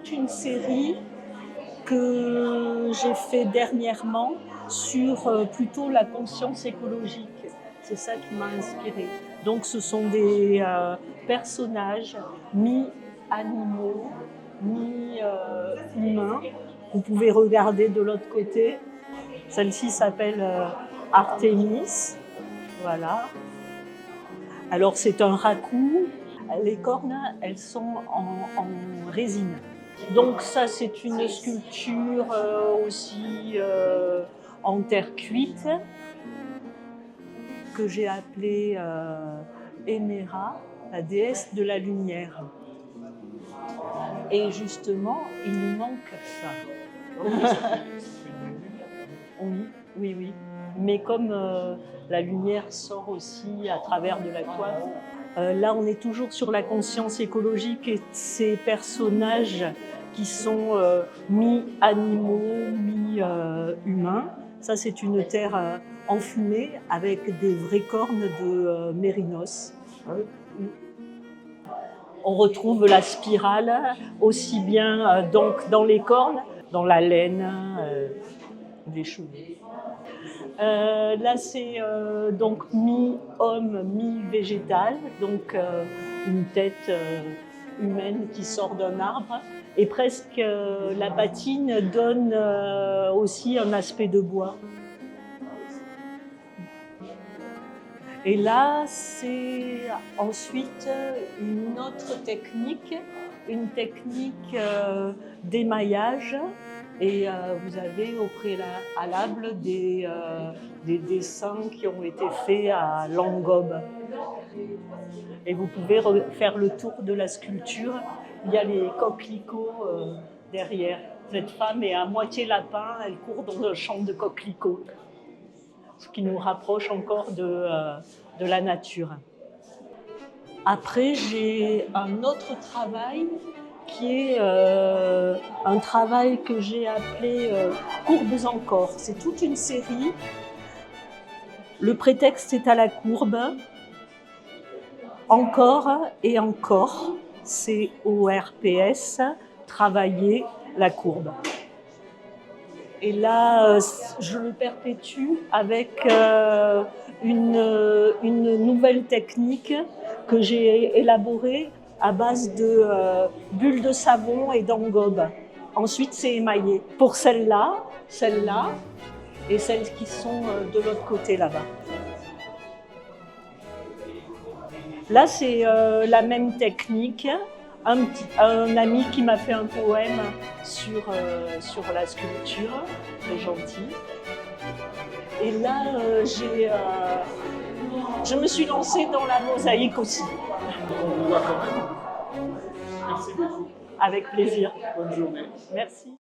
toute une série que j'ai fait dernièrement sur plutôt la conscience écologique. C'est ça qui m'a inspirée. Donc ce sont des personnages mi-animaux, mi-humains. Vous pouvez regarder de l'autre côté. Celle-ci s'appelle Artémis. Voilà. Alors c'est un raku. Les cornes, elles sont en résine. Donc ça, c'est une sculpture aussi en terre cuite que j'ai appelée Éméra, la déesse de la lumière. Et justement, il nous manque ça. Oui, oui. Mais comme la lumière sort aussi à travers de la coiffe, là, on est toujours sur la conscience écologique et ces personnages qui sont mi-animaux, mi-humains. Ça, c'est une terre enfumée avec des vraies cornes de mérinos. On retrouve la spirale aussi bien donc dans les cornes, dans la laine, des cheveux. Là, c'est donc mi-homme, mi-végétal, donc une tête humaine qui sort d'un arbre. Et presque la patine donne aussi un aspect de bois. Et là, c'est ensuite une autre technique, une technique d'émaillage. Et vous avez au préalable des dessins qui ont été faits à Langobe. Et vous pouvez faire le tour de la sculpture. Il y a les coquelicots derrière. Cette femme est à moitié lapin, elle court dans un champ de coquelicots. Ce qui nous rapproche encore de la nature. Après, j'ai un autre travail qui est un travail que j'ai appelé Courbes encore. C'est toute une série. Le prétexte est à la courbe. Encore et encore, CORPS, travailler la courbe. Et là, je le perpétue avec une nouvelle technique que j'ai élaborée à base de bulles de savon et d'engobe. Ensuite, c'est émaillé. Pour celle-là et celles qui sont de l'autre côté là-bas. Là, c'est la même technique. Un ami qui m'a fait un poème sur la sculpture, très gentil. Et là, je me suis lancée dans la mosaïque aussi. On vous voit quand même. Merci beaucoup. Avec plaisir. Bonne journée. Merci.